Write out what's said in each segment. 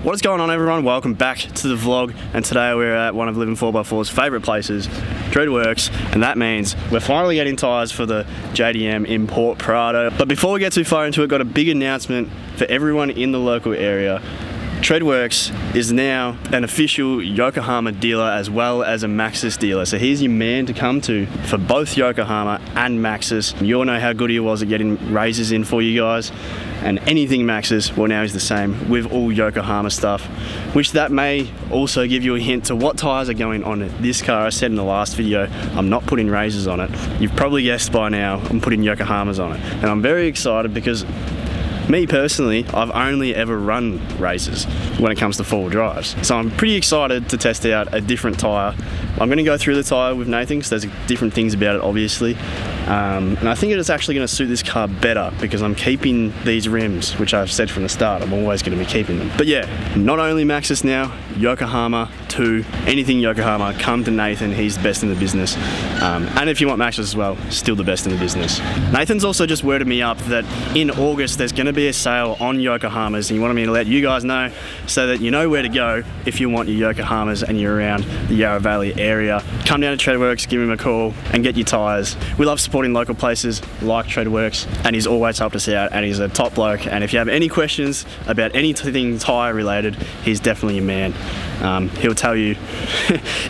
What is going on, everyone? Welcome back to the vlog, and today we're at one of Livin 4x4's favourite places, Treadworks, and that means we're finally getting tyres for the JDM Import Prado. But before we get too far into it, got a big announcement for everyone in the local area. Treadworks is now an official Yokohama dealer as well as a Maxxis dealer. So he's your man to come to for both Yokohama and Maxxis. You all know how good he was at getting raises in for you guys. And anything Maxxis, well, now he's the same with all Yokohama stuff, which that may also give you a hint to what tyres are going on this car. I said in the last video, I'm not putting raises on it. You've probably guessed by now, I'm putting Yokohamas on it. And I'm very excited because me personally, I've only ever run races when it comes to four-wheel drives. So I'm pretty excited to test out a different tyre. I'm going to go through the tyre with Nathan because there's different things about it, obviously. And I think it's actually going to suit this car better because I'm keeping these rims, which I've said from the start, I'm always going to be keeping them. But yeah, not only Maxxis now, Yokohama too. Anything Yokohama, come to Nathan, he's the best in the business. And if you want Maxxis as well, still the best in the business. Nathan's also just worded me up that in August there's going to be a sale on Yokohamas, and he wanted me to let you guys know so that you know where to go if you want your Yokohamas and you're around the Yarra Valley area. Come down to Treadworks, give him a call and get your tyres. We love supporting local places like Treadworks, and he's always helped us out, and he's a top bloke. And if you have any questions about anything tyre related, he's definitely your man. He'll tell you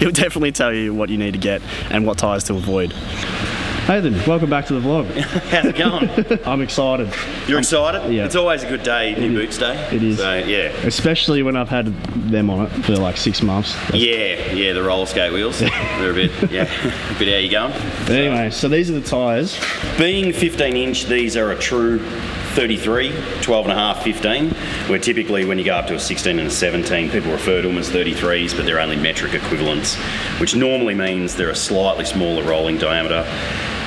he'll definitely tell you what you need to get and what tyres to avoid. Nathan, welcome back to the vlog. How's it going? I'm excited. You're excited? Yeah. It's always a good day, new boots day. It is. So, yeah. Especially when I've had them on it for like 6 months. Yeah, the roller skate wheels. They're a bit how you going? But anyway, so these are the tyres. Being 15-inch, these are a true 33, 12.5, 15, where typically when you go up to a 16 and a 17, people refer to them as 33s, but they're only metric equivalents, which normally means they're a slightly smaller rolling diameter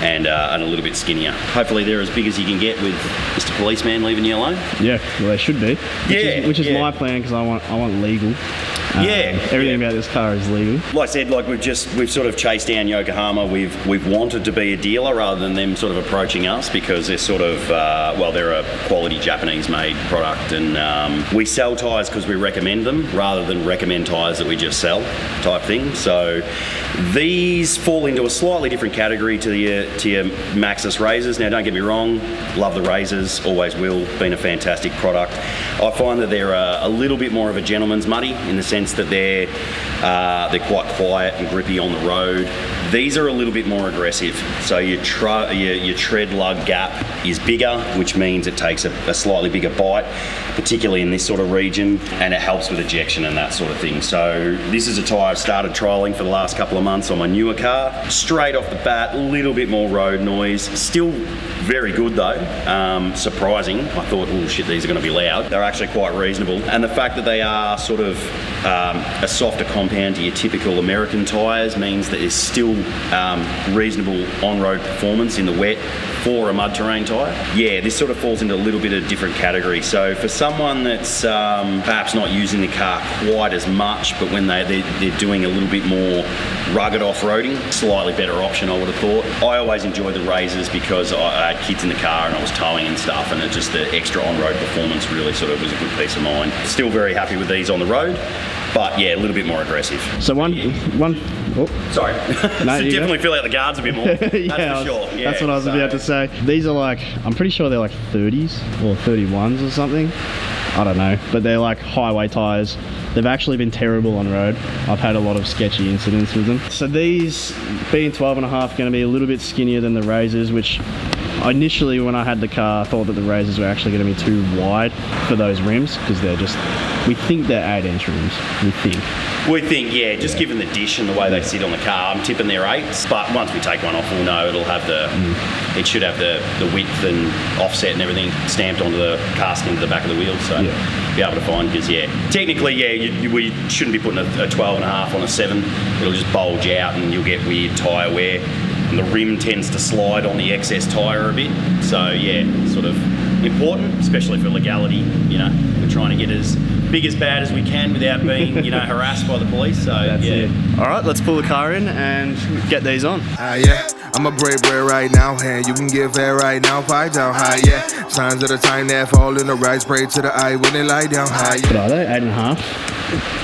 and a little bit skinnier. Hopefully they're as big as you can get with Mr. Policeman leaving you alone. Yeah, well they should be. Which is my plan, because I want legal. Everything about this car is legal. Like I said, like we've sort of chased down Yokohama. We've wanted to be a dealer rather than them sort of approaching us, because they're sort of they're a quality Japanese-made product, and we sell tyres because we recommend them rather than recommend tyres that we just sell type thing. So these fall into a slightly different category to your Maxxis razors. Now, don't get me wrong, love the razors, always will. Been a fantastic product. I find that they're a little bit more of a gentleman's muddy in the sense that they're quite quiet and grippy on the road. These are a little bit more aggressive. So your tread lug gap is bigger, which means it takes a slightly bigger bite, particularly in this sort of region, and it helps with ejection and that sort of thing. So this is a tyre I've started trialling for the last couple of months on my newer car. Straight off the bat, a little bit more road noise. Still very good though. Surprising. I thought, oh shit, these are going to be loud. They're actually quite reasonable. And the fact that they are sort of a softer compound to your typical American tyres means that there's still reasonable on-road performance in the wet for a mud terrain tyre. Yeah, this sort of falls into a little bit of a different category. So for someone that's perhaps not using the car quite as much, but when they're doing a little bit more rugged off-roading, slightly better option, I would have thought. I always enjoy the razors because I had kids in the car and I was towing and stuff, and the extra on-road performance really sort of was a good peace of mind. Still very happy with these on the road, but yeah, a little bit more aggressive. So Sorry. No, so definitely fill out the guards a bit more. That's for sure. Yeah, that's what I was about to say. These are like, I'm pretty sure they're like 30s or 31s or something. I don't know, but they're like highway tyres. They've actually been terrible on road. I've had a lot of sketchy incidents with them. So these, being 12.5, going to be a little bit skinnier than the razors, which initially when I had the car, I thought that the razors were actually going to be too wide for those rims, because we think they're 8-inch rims, given the dish and the way they sit on the car, I'm tipping they're 8s, but once we take one off, we'll know it'll have it should have the width and offset and everything stamped onto the casting to the back of the wheel, so be able to find, because technically we shouldn't be putting a 12.5 on a 7. It'll just bulge out and you'll get weird tyre wear, and the rim tends to slide on the excess tyre a bit. So sort of important, especially for legality. We're trying to get as big as bad as we can without being, you know, harassed by the police. So That's yeah. it. All right, let's pull the car in and get these on. Yeah, I'm a brave boy right now, and you can get fat right now, pipe down high, yeah. Signs of the time that fall in the right, spray to the eye when they lie down high, yeah. What are they, 8.5?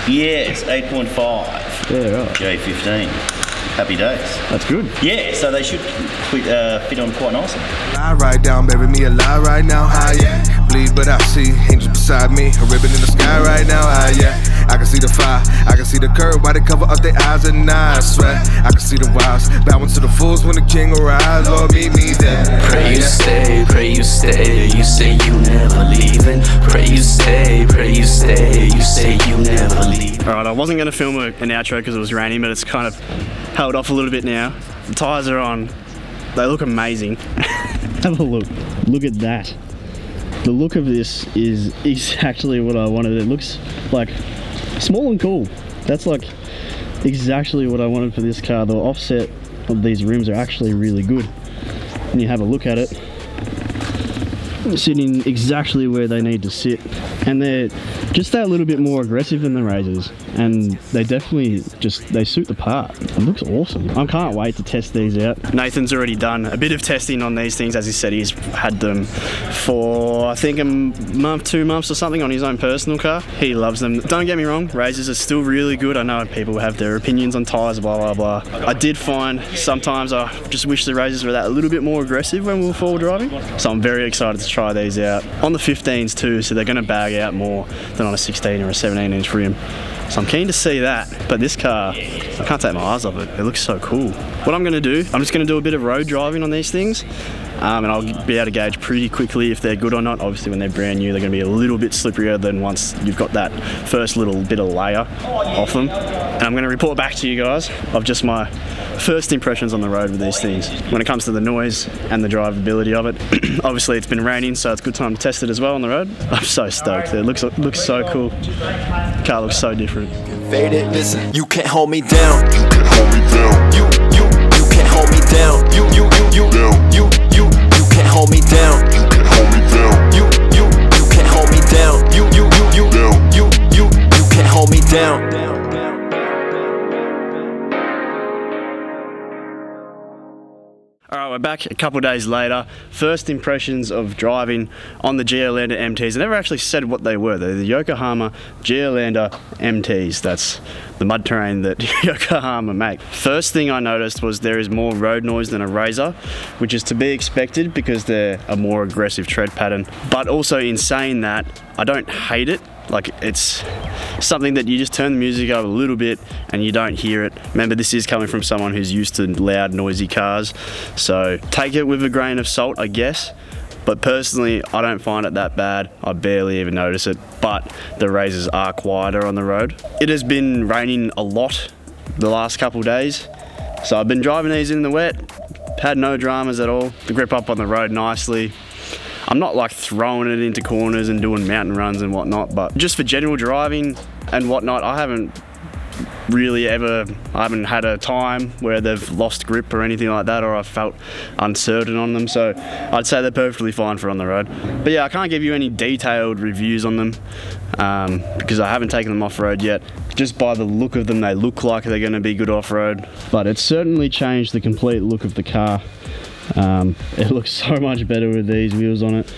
Yes, 8.5. Yeah, right. J15. Happy days. That's good. Yeah, so they should fit on quite nicely. Lie right down, baby, me alive right now, high, yeah. Bleed, but I see angels beside me, a ribbon in the sky right now, high, yeah. I can see the fire, I can see the curve, why they cover up their eyes and I swear I can see the wiles, bowing to the fools when the king arrives, Lord meet me there. Pray you stay, you say you never leaving. Pray you stay, you say you never leaving. Alright, I wasn't going to film an outro because it was raining, but it's kind of held off a little bit now. The tyres are on, they look amazing. Have a look, look at that. The look of this is exactly what I wanted. It looks like small and cool. That's like exactly what I wanted for this car. The offset of these rims are actually really good. And you have a look at it, sitting exactly where they need to sit, and they're just that little bit more aggressive than the Razors, and they definitely they suit the part. It looks awesome. I can't wait to test these out. Nathan's already done a bit of testing on these things. As he said, he's had them for I think a month, 2 months or something on his own personal car. He loves them. Don't get me wrong, Razors are still really good. I know people have their opinions on tyres, blah blah blah. I did find sometimes I just wish the Razors were that a little bit more aggressive when we were forward driving, so I'm very excited to try these out on the 15s too, so they're going to bag out more than on a 16 or a 17-inch rim. So I'm keen to see that, but this car, I can't take my eyes off it. It looks so cool. What I'm going to do, I'm just going to do a bit of road driving on these things, and I'll be able to gauge pretty quickly if they're good or not. Obviously when they're brand new, they're going to be a little bit slipperier than once you've got that first little bit of layer off them. And I'm going to report back to you guys of just my first impressions on the road with these things when it comes to the noise and the drivability of it. Obviously it's been raining, so it's a good time to test it as well on the road. I'm so stoked. It looks so cool. The car looks so different. Faded, listen, you can't hold me down. You can't hold me down. You can't hold me down. You can't hold me down. You can't hold me down. You can't hold me down. You can't hold me down. Alright, we're back a couple of days later. First impressions of driving on the Geolandar MTs. I never actually said what they were. They're the Yokohama Geolandar MTs. That's the mud terrain that Yokohama make. First thing I noticed was there is more road noise than a Razor, which is to be expected because they're a more aggressive tread pattern. But also in saying that, I don't hate it. Like, it's something that you just turn the music up a little bit and you don't hear it. Remember, this is coming from someone who's used to loud, noisy cars, so take it with a grain of salt, I guess. But personally, I don't find it that bad. I barely even notice it, but the Razors are quieter on the road. It has been raining a lot the last couple of days, so I've been driving these in the wet, had no dramas at all. The grip up on the road nicely. I'm not like throwing it into corners and doing mountain runs and whatnot, but just for general driving and whatnot, I haven't had a time where they've lost grip or anything like that, or I've felt uncertain on them, so I'd say they're perfectly fine for on the road. But yeah, I can't give you any detailed reviews on them because I haven't taken them off-road yet. Just by the look of them, they look like they're going to be good off-road, but it's certainly changed the complete look of the car. It looks so much better with these wheels on it,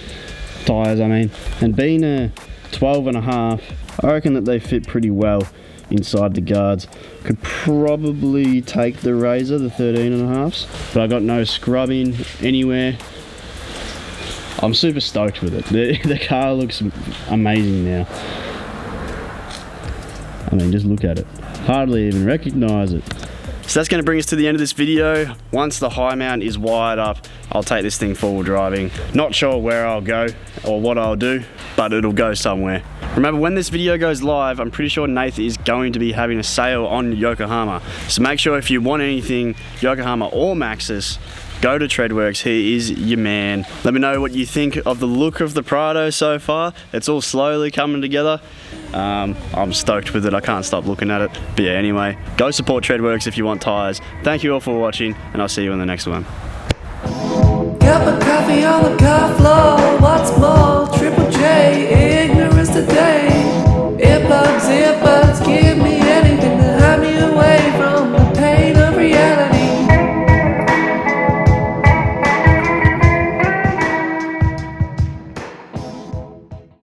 tyres I mean, and being a 12.5, I reckon that they fit pretty well inside the guards. Could probably take the Razor, the 13.5s, but I got no scrubbing anywhere. I'm super stoked with it. The car looks amazing now. I mean, just look at it. Hardly even recognise it. So that's going to bring us to the end of this video. Once the high mount is wired up, I'll take this thing forward driving. Not sure where I'll go or what I'll do, but it'll go somewhere. Remember, when this video goes live, I'm pretty sure Nath is going to be having a sale on Yokohama. So make sure if you want anything Yokohama or Maxxis, go to Treadworks. He is your man. Let me know what you think of the look of the Prado so far. It's all slowly coming together. I'm stoked with it. I can't stop looking at it. But yeah, anyway, go support Treadworks if you want tyres. Thank you all for watching, and I'll see you in the next one. Cup of coffee on the car floor. What's more, Triple J